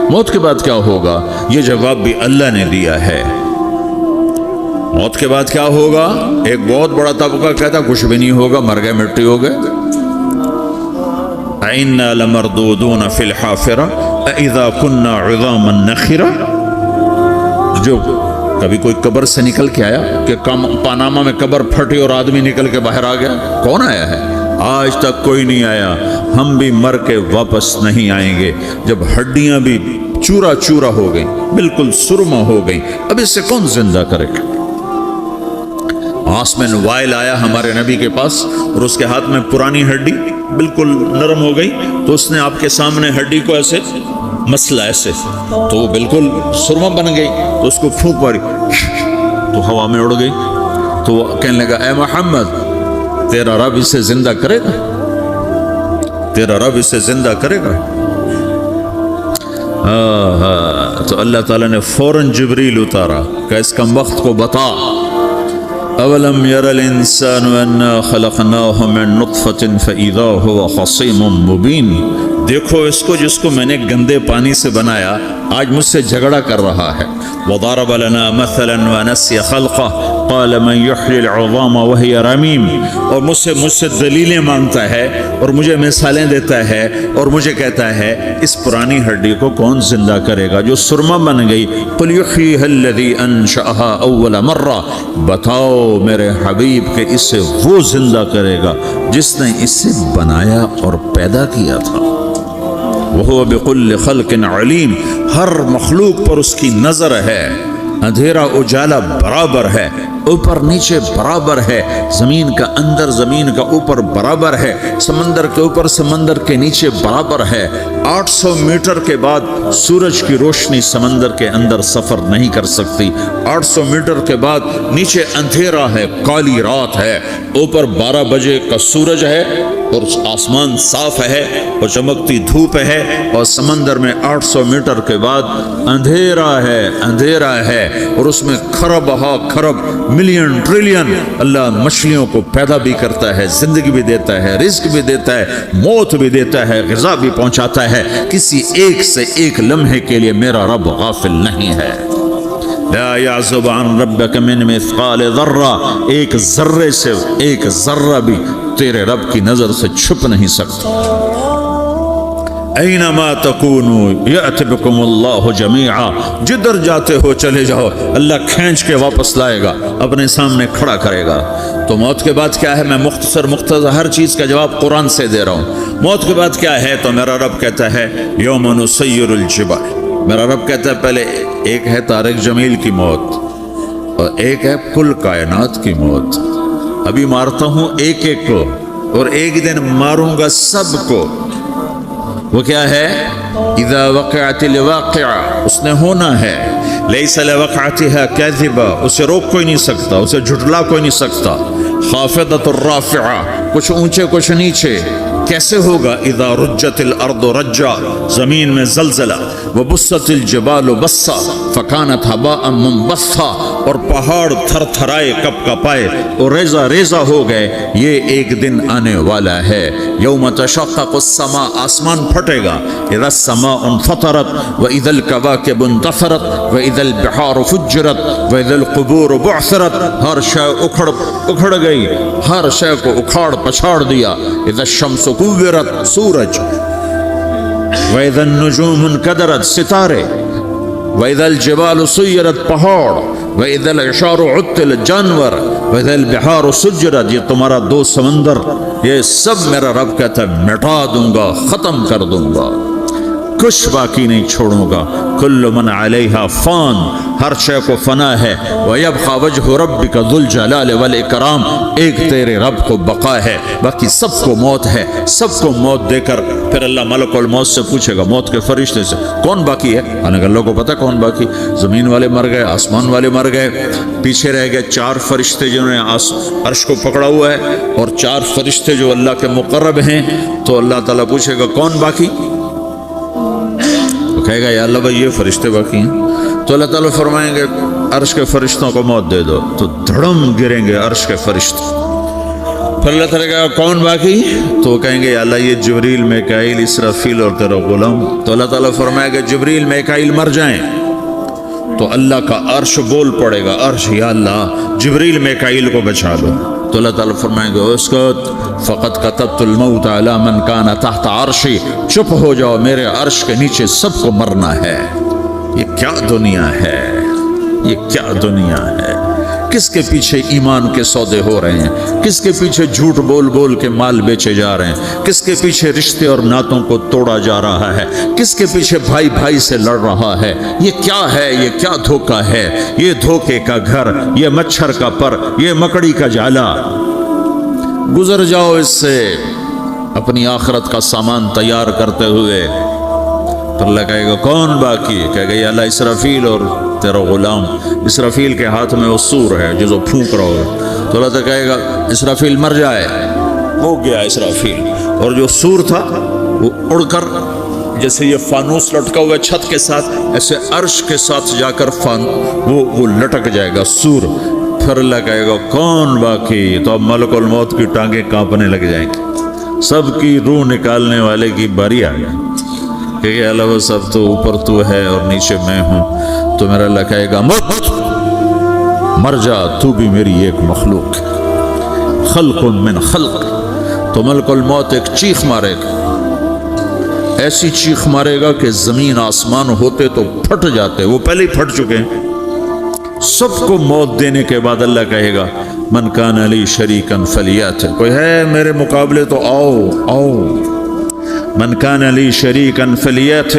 موت کے بعد کیا ہوگا؟ یہ جواب بھی اللہ نے دیا ہے۔ موت کے بعد کیا ہوگا؟ ایک بہت بڑا طبقہ کہتا کچھ بھی نہیں ہوگا، مر گئے، مٹی ہو گئے۔ اِنَّا لَمَرْدُودُونَ فِي الْحَافِرَةِ اِذَا كُنَّا عِظَامًا نَخِرَةً۔ جو کبھی کوئی قبر سے نکل کے آیا کہ پاناما میں قبر پھٹی اور آدمی نکل کے باہر آ گیا؟ کون آیا ہے؟ آج تک کوئی نہیں آیا۔ ہم بھی مر کے واپس نہیں آئیں گے۔ جب ہڈیاں بھی چورا چورا ہو گئی، بالکل سرما ہو گئی، اب اس سے کون زندہ کرے گا؟ آسمین وائل آیا ہمارے نبی کے پاس اور اس کے ہاتھ میں پرانی ہڈی بالکل نرم ہو گئی، تو اس نے آپ کے سامنے ہڈی کو ایسے مسلا، ایسے تو وہ بالکل سرما بن گئی، تو اس کو پھونک پڑی تو ہوا میں اڑ گئی۔ تو وہ کہنے لگا اے محمد، تیرا رب اسے زندہ کرے گا؟ تیرا رب اسے زندہ کرے گا؟ تو اللہ تعالیٰ نے فوراً جبریل اتارا کہ اس کم وقت کو بتا، اولم یر الانسان انا خلقناہ من نطفة فاذا هو خصیم مبین۔ دیکھو اس کو جس کو میں نے گندے پانی سے بنایا، آج مجھ سے جھگڑا کر رہا ہے۔ وضرب لنا مثلا ونسی خلقہ قال من یحیی العظام وہی رمیم۔ اور مجھ سے دلیلیں مانگتا ہے اور مجھے مثالیں دیتا ہے اور مجھے کہتا ہے اس پرانی ہڈی کو کون زندہ کرے گا جو سرما بن گئی؟ قل یحییھا الذی انشأھا اول مرہ۔ بتاؤ میرے حبیب کہ اسے وہ زندہ کرے گا جس نے اسے بنایا اور پیدا کیا تھا۔ وَهُوَ بِكُلِّ خَلْقٍ عَلِيمٍ۔ ہر مخلوق پر اس کی نظر ہے، اندھیرا اجالا برابر ہے، اوپر نیچے برابر ہے، زمین کا اندر زمین کا اوپر برابر ہے، سمندر کے اوپر سمندر کے نیچے برابر ہے۔ 800 میٹر کے بعد سورج کی روشنی سمندر کے اندر سفر نہیں کر سکتی۔ 800 میٹر کے بعد نیچے اندھیرا ہے، کالی رات ہے، اوپر 12 بجے کا سورج ہے اور آسمان صاف ہے اور چمکتی دھوپ ہے، اور سمندر میں 800 میٹر کے بعد اندھیرا ہے اور اس میں کھرب ہا کھرب ملین ٹریلین اللہ مچھلیوں کو پیدا بھی کرتا ہے، زندگی بھی دیتا ہے، رزق بھی دیتا ہے، موت بھی دیتا ہے، غذا بھی پہنچاتا ہے۔ کسی ایک سے ایک لمحے کے لیے میرا رب غافل نہیں ہے۔ لا يعزب عن ربك من مثقال ذرہ، ایک ذرے سے ایک ذرہ بھی تیرے رب کی نظر سے چھپ نہیں سکتا۔ اینما تکونوا یأتی بکم اللہ جمیعا، جدھر جاتے ہو چلے جاؤ، اللہ کھینچ کے واپس لائے گا، اپنے سامنے کھڑا کرے گا۔ تو موت کے بعد کیا ہے؟ میں مختصر ہر چیز کا جواب قرآن سے دے رہا ہوں۔ موت کے بعد کیا ہے؟ تو میرا رب کہتا ہے یوم نسیر الجبال۔ میرا رب کہتا ہے پہلے ایک ہے طارق جمیل کی موت اور ایک ہے کل کائنات کی موت۔ ابھی مارتا ہوں ایک ایک کو اور ایک دن ماروں گا سب کو۔ وہ کیا ہے؟ اذا وقعت الواقعہ، اس نے ہونا ہے۔ لیس لوقعتها کاذبہ، اسے روک کوئی نہیں سکتا، اسے جھٹلا کوئی نہیں سکتا۔ خافضۃ الرافعہ، کچھ اونچے کچھ نیچے۔ کیسے ہوگا؟ اذا رجت الارض رجا، زمین میں زلزلہ۔ وبست الجبال بسا فکانت ہباء منبثا، اور پہاڑ تھر تھرائے کپ کپائے اور ریزہ ریزہ ہو گئے۔ یہ ایک دن آنے والا ہے۔ یوم تشقق السماء، آسمان پھٹے گا۔ اذا السماء انفطرت واذا الكواكب انتثرت واذا البحار فجرت واذا القبور بعثرت، ہر شے اکھڑ گئی، ہر شے کو اکھاڑ پچھاڑ دیا۔ اذا الشمس کورت، سورج۔ وَإِذَا النُّجُومُ انْكَدَرَتْ، ستارے۔ وَإِذَا الْجِبَالُ سُيِّرَتْ، پہاڑ۔ وَإِذَا الْعِشَارُ عُطِّلَتْ، جانور۔ وَإِذَا الْبِحَارُ سُجِّرَتْ، یہ تمہارا دو سمندر، یہ سب میرا رب کہتا ہے مٹا دوں گا، ختم کر دوں گا، کچھ باقی نہیں چھوڑوں گا۔ کل من علیہا فان، ہر شے کو فنا ہے۔ وَيَبْقَى وَجْهُ رَبِّكَ ذُو الْجَلَالِ وَالْإِكْرَامِ، ایک تیرے رب کو بقا ہے، باقی سب کو موت ہے۔ سب کو موت دے کر پھر اللہ ملک الموت سے پوچھے گا، موت کے فرشتے سے، کون باقی ہے؟ حالانکہ اللہ کو پتہ کون باقی۔ زمین والے مر گئے، آسمان والے مر گئے، پیچھے رہ گئے 4 فرشتے جنہوں نے عرش کو پکڑا ہوا ہے، اور 4 فرشتے جو اللہ کے مقرب ہیں۔ تو اللہ تعالیٰ پوچھے گا کون باقی؟ کہے گا یا اللہ بھائی یہ فرشتے باقی ہیں۔ تو اللہ تعالیٰ فرمائیں گے عرش کے فرشتوں کو موت دے دو، تو دھڑم گریں گے عرش کے فرشتے۔ پھر اللہ تعالیٰ کہا کون باقی؟ تو وہ کہیں گے یا اللہ یہ جبریل میکائیل اسرافیل اور تیرا غلام. تو اللہ تعالیٰ فرمائے گا جبریل میکائیل مر جائیں تو اللہ کا عرش بول پڑے گا, عرش یا اللہ جبریل میکائیل کو بچا لو. تو اللہ تعالیٰ فرمائیں گے اسکت فقط کتبت الموت علی من کان تحت عرشی, چپ ہو جاؤ میرے عرش کے نیچے سب کو مرنا ہے. یہ کیا دنیا ہے, یہ کیا دنیا ہے. کس کے پیچھے ایمان کے سودے ہو رہے ہیں, کس کے پیچھے جھوٹ بول بول کے مال بیچے جا رہے ہیں, کس کے پیچھے رشتے اور ناتوں کو توڑا جا رہا ہے, کس کے پیچھے بھائی بھائی سے لڑ رہا ہے. یہ کیا ہے, یہ کیا دھوکہ ہے, یہ دھوکے کا گھر, یہ مچھر کا پر, یہ مکڑی کا جالا. گزر جاؤ اس سے اپنی آخرت کا سامان تیار کرتے ہوئے. تو اللہ کہے گا کون باقی؟ کہے گا یا اللہ اسرافیل اور تیرا غلام. اسرافیل کے ہاتھ میں وہ سور ہے جو پھونک رہا ہوگا. تو اللہ تعالیٰ کہے گا اسرافیل مر جائے, ہو گیا اسرافیل. اور جو سور تھا وہ اڑ کر جیسے یہ فانوس لٹکا ہوا چھت کے ساتھ ایسے عرش کے ساتھ جا کر وہ لٹک جائے گا سور. پھر اللہ کہے گا کون باقی؟ تو اب ملک الموت کی ٹانگیں کانپنے لگ جائیں گی. سب کی روح نکالنے والے کی باری آ گئی کہ یہ اللہ وہ سب تو اوپر تو ہے اور نیچے میں ہوں. تو میرا اللہ کہے گا مر جا, تو بھی میری ایک مخلوق, خلق من خلق. تو ملک الموت ایک چیخ مارے گا, ایسی چیخ مارے گا کہ زمین آسمان ہوتے تو پھٹ جاتے, وہ پہلے ہی پھٹ چکے ہیں. سب کو موت دینے کے بعد اللہ کہے گا من کان علی شریکن فلیات, کوئی ہے میرے مقابلے تو آؤ آؤ. من کان علی شریکن فلیات,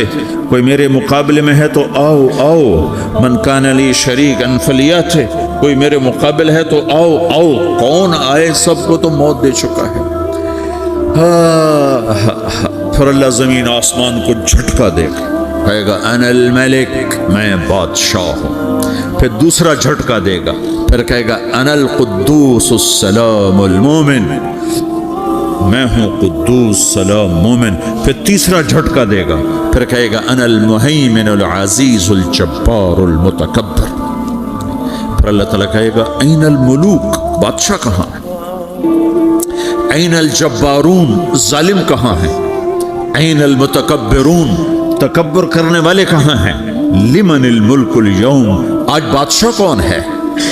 کوئی میرے مقابلے میں ہے تو آؤ آؤ. من کان علی شریکن فلیات, کوئی میرے مقابل ہے تو آؤ آؤ. کون آئے؟ سب کو تو موت دے چکا ہے. پھر اللہ زمین آسمان کو جھٹکا دے گا, کہے گا انا الملک, میں بادشاہ ہوں. پھر دوسرا جھٹکا دے گا, پھر کہے گا انا القدوس السلام المومن, میں ہوں قدوس سلام مومن. پھر تیسرا جھٹکا دے گا, پھر کہے گا انا المہیمن العزیز الجبار المتکبر. پھر اللہ تعالیٰ کہے گا این الملوک, بادشاہ کہاں ہے؟ این الجبارون, ظالم کہاں ہیں؟ این المتکبرون, تکبر کرنے والے کہاں ہیں؟ لمن الملک اليوم, آج بادشاہ کون ہے؟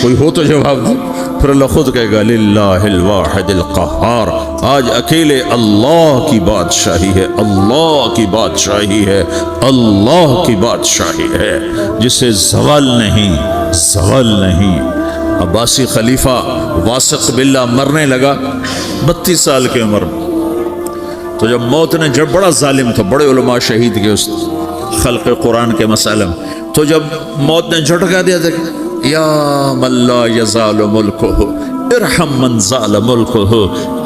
کوئی ہو تو جواب دو. پھر اللہ خود کہے گا للہ الواحد القہار, آج اکیلے اللہ کی بادشاہی ہے, اللہ کی بادشاہی ہے, اللہ کی بادشاہی ہے جسے زوال نہیں, زوال نہیں. عباسی خلیفہ واثق باللہ مرنے لگا 32 سال کی عمر میں. تو جب موت نے, جب بڑا ظالم تھا, بڑے علماء شہید کے اس خلق قرآن کے مسئلہ میں, تو جب موت نے جھٹکا دیا تھا یا من لا یزال ملکہ ارحم من زال ملکہ,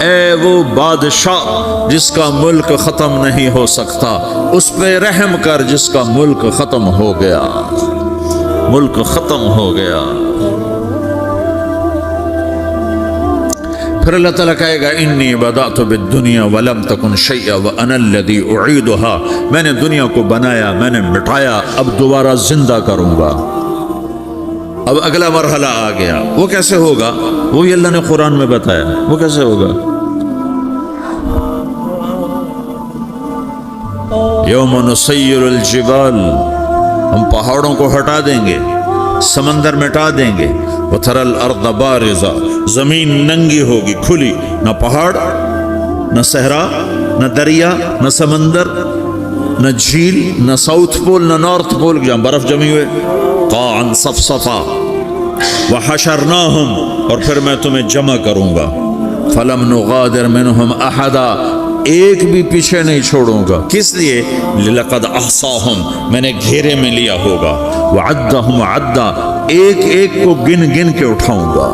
اے وہ بادشاہ جس کا ملک ختم نہیں ہو سکتا, اس پہ رحم کر جس کا ملک ختم ہو گیا, ملک ختم ہو گیا. پھر اللہ تعالیٰ کہے گا انی بدأت بالدنیا ولم تکن شیئا وانا الذی اعیدها, میں نے دنیا کو بنایا, میں نے مٹایا, اب دوبارہ زندہ کروں گا. اب اگلا مرحلہ آ گیا, وہ کیسے ہوگا؟ وہی اللہ نے قرآن میں بتایا. وہ کیسے ہوگا؟ یوم نسیر الجبال, ہم پہاڑوں کو ہٹا دیں گے, سمندر مٹا دیں گے. وتری الارض بارزہ, زمین ننگی ہوگی, کھلی, نہ پہاڑ, نہ صحرا, نہ دریا, نہ سمندر, نہ جھیل, نہ ساؤتھ پول, نہ نارتھ پول جہاں برف جمی ہوئے. قاعا صفصفا وحشرناہم, اور پھر میں تمہیں جمع کروں گا. فلم نغادر منہم احدا, ایک بھی پیچھے نہیں چھوڑوں گا. کس لیے؟ لقد احصاہم, میں نے گھیرے میں لیا ہوگا. وعدہم عدا, ایک ایک کو گن گن کے اٹھاؤں گا.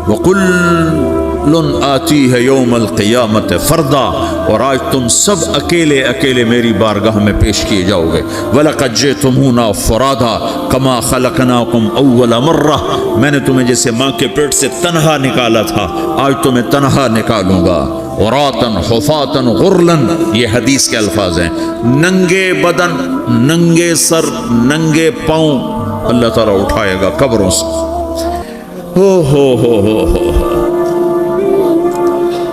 وَقُلٌ آتِيهَ يَوْمَ الْقِيَامَةِ فَرْدًا, اور آج تم سب اکیلے اکیلے میری بارگاہ میں پیش کیے جاؤ گے. وَلَقَدْ جِئْتُمُونَا فُرَادًا كَمَا خَلَقْنَاكُمْ أَوَّلَ مَرَّةٍ, میں نے تمہیں جیسے ماں کے پیٹ سے تنہا نکالا تھا, آج تمہیں تنہا نکالوں گا. عُرَاةً حُفَاةً غُرْلًا, یہ حدیث کے الفاظ ہیں. ننگے بدن, ننگے سر, ننگے پاؤں اللہ تعالیٰ اٹھائے گا قبروں سے. ہو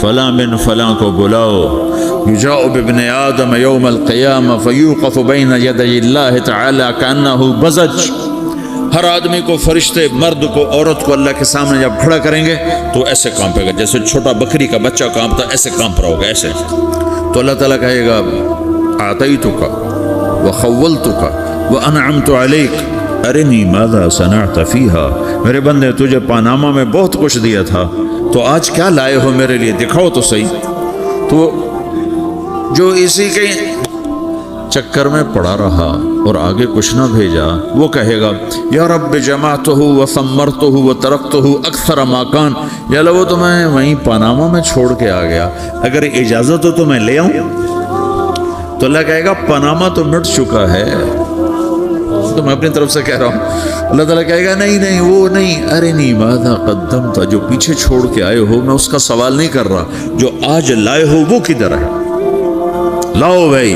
فلاں بن فلاں کو بلاؤ، یجاء بابن آدم یوم القیامہ فیوقف بین یدی اللہ تعالی کانہ بزج، ہر آدمی کو، فرشتے، مرد کو، عورت کو اللہ کے سامنے جب کھڑا کریں گے تو ایسے کانپے گا جیسے چھوٹا بکری کا بچہ کانپتا، ایسے کانپ رہا ہوگا ایسے. تو اللہ تعالیٰ کہے گا اعطیتک وخولتک وانعمت علیک ارنی ماذا صنعت فیہا، میرے بندے تجھے پاناما میں بہت کچھ دیا تھا، تو آج کیا لائے ہو میرے لیے، دکھاؤ تو صحیح. تو جو اسی کے چکر میں پڑا رہا اور آگے کچھ نہ بھیجا، وہ کہے گا یا رب جمعتہ وثمرتہ وترکتہ اکثر ما کان، یا اللہ وہ تو میں وہیں پاناما میں چھوڑ کے آ گیا، اگر اجازت ہو تو میں لے آؤں. تو اللہ کہے گا پاناما تو مٹ چکا ہے، تو میں اپنی طرف سے کہہ رہا ہوں. اللہ تعالیٰ کہے گا نہیں نہیں وہ نہیں، ارنی ماذا قدمت، جو پیچھے چھوڑ کے آئے ہو میں اس کا سوال نہیں کر رہا، جو آج لائے ہو وہ کدھر ہے، لاؤ بھائی،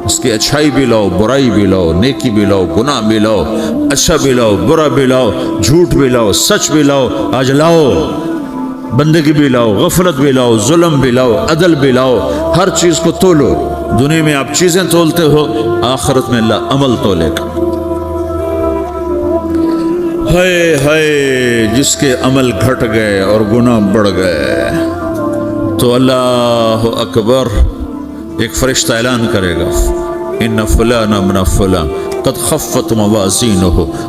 اس کی اچھائی بھی لاؤ، برائی بھی لاؤ، نیکی بھی لاؤ، گناہ بھی لاؤ، اچھا بھی لاؤ، برا بھی لاؤ، جھوٹ بھی لاؤ، سچ بھی لاؤ، آج لاؤ، بندگی بھی لاؤ، غفلت بھی لاؤ، ظلم بھی لاؤ، عدل بھی لاؤ، ہر چیز کو تولو. دنیا میں آپ چیزیں تولتے ہو، آخرت میں اللہ عمل تولے گا. ہائے ہائے جس کے عمل گھٹ گئے اور گناہ بڑھ گئے، تو اللہ اکبر، ایک فرشتہ اعلان کرے گا ان فلان ابن فلان قد خفت موازینہ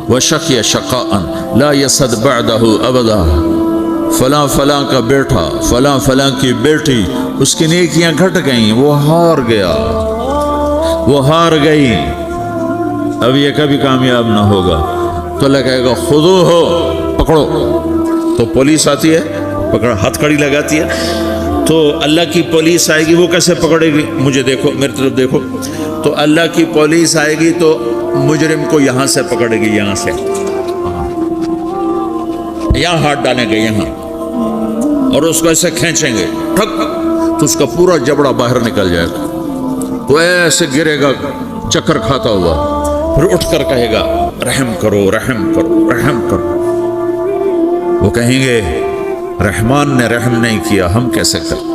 وشقی شقاء لا یسد بعدہ ابدا، فلاں فلاں کا بیٹا، فلاں فلاں کی بیٹی، اس کی نیکیاں گھٹ گئیں، وہ ہار گیا، وہ ہار گئی، اب یہ کبھی کامیاب نہ ہوگا. تو اللہ کہے گا خودو ہو، پکڑو. تو پولیس آتی ہے، پکڑ، ہتھ کڑی لگاتی ہے. تو اللہ کی پولیس آئے گی، وہ کیسے پکڑے گی، مجھے دیکھو، میری طرف دیکھو. تو اللہ کی پولیس آئے گی تو مجرم کو یہاں سے پکڑے گی، یہاں سے، یہاں ہاتھ ڈالیں گے یہاں، اور اس کو ایسے کھینچیں گے ٹھک، تو اس کا پورا جبڑا باہر نکل جائے گا. تو ایسے گرے گا چکر کھاتا ہوا، پھر اٹھ کر کہے گا رحم کرو، رحم کرو، رحم کرو. وہ کہیں گے رحمان نے رحم نہیں کیا، ہم کیسے کریں.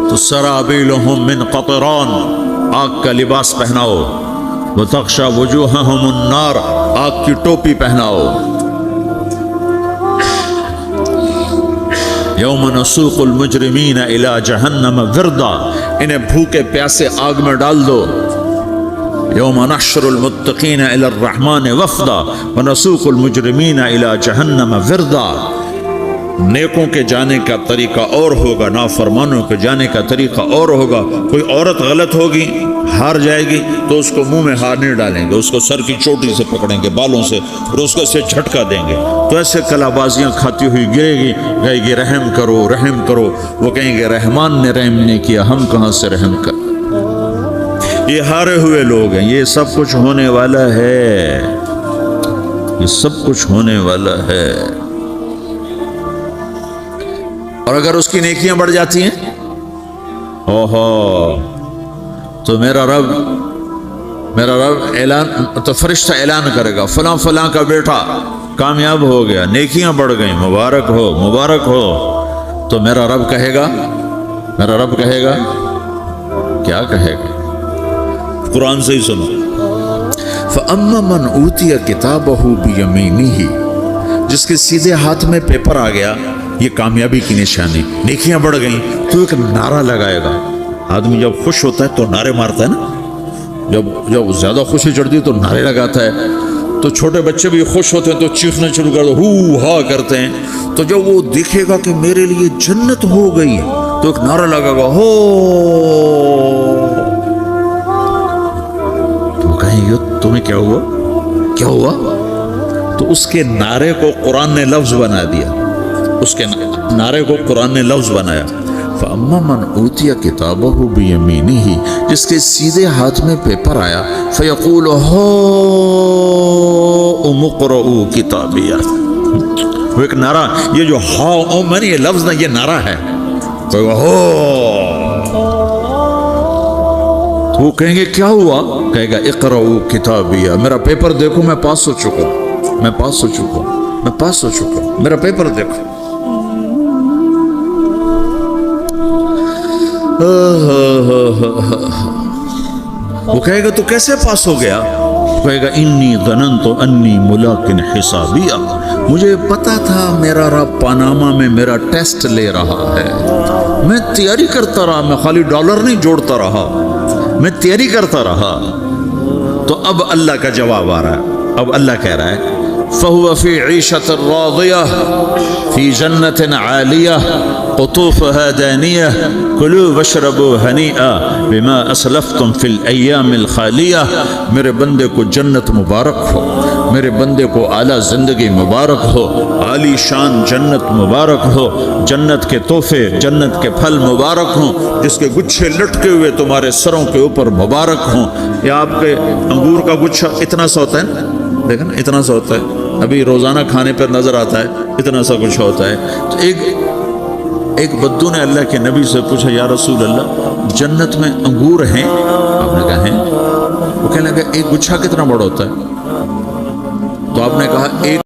تو سرابیلہم من قطران، آگ کا لباس پہناؤ، وتغشا وجوہہم النار، آگ کی ٹوپی پہناؤ. یوم نسوق المجرمین الی جہنم وردا، انہیں بھوکے پیاسے آگ میں ڈال دو. یوم نحشر المتقین الی الرحمن وفدا ونسوق المجرمین الی جہنم وردا. نیکوں کے جانے کا طریقہ اور ہوگا، نافرمانوں کے جانے کا طریقہ اور ہوگا. کوئی عورت غلط ہوگی، ہار جائے گی، تو اس کو منہ میں ہار نہیں ڈالیں گے، اس کو سر کی چوٹی سے پکڑیں گے، بالوں سے، اور اس کو اسے جھٹکا دیں گے. تو ایسے کلا بازیاں کھاتی ہوئی گرے گی، کہے گی رحم کرو، رحم کرو. وہ کہیں گے رحمان نے رحم نہیں کیا، ہم کہاں سے رحم کر. یہ ہارے ہوئے لوگ ہیں. یہ سب کچھ ہونے والا ہے، یہ سب کچھ ہونے والا ہے. اور اگر اس کی نیکیاں بڑھ جاتی ہیں، اوہو، تو میرا رب اعلان، تو فرشتہ اعلان کرے گا فلاں فلاں کا بیٹا کامیاب ہو گیا، نیکیاں بڑھ گئیں، مبارک ہو، مبارک ہو. تو میرا رب کہے گا کیا کہے گا، قرآن سے ہی سنو. فَأَمَّا مَنْ أُوتِيَ كِتَابَهُ بِيَمِينِهِ، جس کے سیدھے ہاتھ میں پیپر آ گیا، یہ کامیابی کی نشانی، نیکیاں بڑھ گئیں، تو ایک نعرہ لگائے گا. آدمی جب خوش ہوتا ہے تو نعرے مارتا ہے نا، جب زیادہ خوشی چڑھتی ہے تو نعرے لگاتا ہے. تو چھوٹے بچے بھی خوش ہوتے ہیں تو چیخنا شروع کر دو، ہو ہا کرتے ہیں. تو جب وہ دیکھے گا کہ میرے لیے جنت ہو گئی، تو ایک نعرہ لگا گا، ہو. تو کہیں گے تمہیں کیا ہوا. تو اس کے نعرے کو قرآن نے لفظ بنا دیا، اس کے نعرے کو قرآن نے لفظ بنایا. فَأَمَّا مَنْ أُوتِيَ كِتَابَهُ بِيَمِينِهِ، جس کے سیدھے ہاتھ میں پیپر آیا، فَيَقُولُ هَاؤْمُ اقْرَءُوا كِتَابِيَهْ. وہ ایک نعرہ، یہ جو ہاؤ میں یہ لفظ نہ، یہ نعرہ ہے. تو وہ کہیں گے کیا ہوا، کہے گا اقرؤوا کتابیہ، میرا پیپر دیکھو، میں پاس ہو چکا ہوں، میرا پیپر دیکھو. وہ کہے گا تو کیسے پاس ہو گیا؟ کہے گا انی ظننت انی ملاقن حسابیہ، مجھے پتا تھا میرا رب پاناما میں میرا ٹیسٹ لے رہا ہے، میں تیاری کرتا رہا، میں خالی ڈالر نہیں جوڑتا رہا، میں تیاری کرتا رہا۔ تو اب اللہ کا جواب آ رہا ہے، اب اللہ کہہ رہا ہے فَهُوَ فِي عِيشَةٍ رَاضِيَةٍ فِي جَنَّةٍ عَالِيَةٍ قُطُوفُهَا دَانِيَةٌ كُلُوا وَاشْرَبُوا هَنِيئًا بِمَا أَسْلَفْتُمْ فِي الْأَيَّامِ الْخَالِيَةِ، میرے بندے کو جنت مبارک ہو، میرے بندے کو اعلیٰ زندگی مبارک ہو، عالی شان جنت مبارک ہو، جنت کے تحفے، جنت کے پھل مبارک ہوں، جس کے گچھے لٹکے ہوئے تمہارے سروں کے اوپر مبارک ہوں۔ یہ آپ کے انگور کا گچھا اتنا سا ہوتا ہے نا، دیکھیں نا اتنا سا ہوتا ہے، ابھی روزانہ کھانے پر نظر آتا ہے، اتنا سا کچھ ہوتا ہے۔ تو ایک بدو نے اللہ کے نبی سے پوچھا یا رسول اللہ جنت میں انگور ہیں؟ آپ نے کہا ہیں۔ وہ کہنے لگا ایک گچھا کتنا بڑا ہوتا ہے؟ تو آپ نے کہا ایک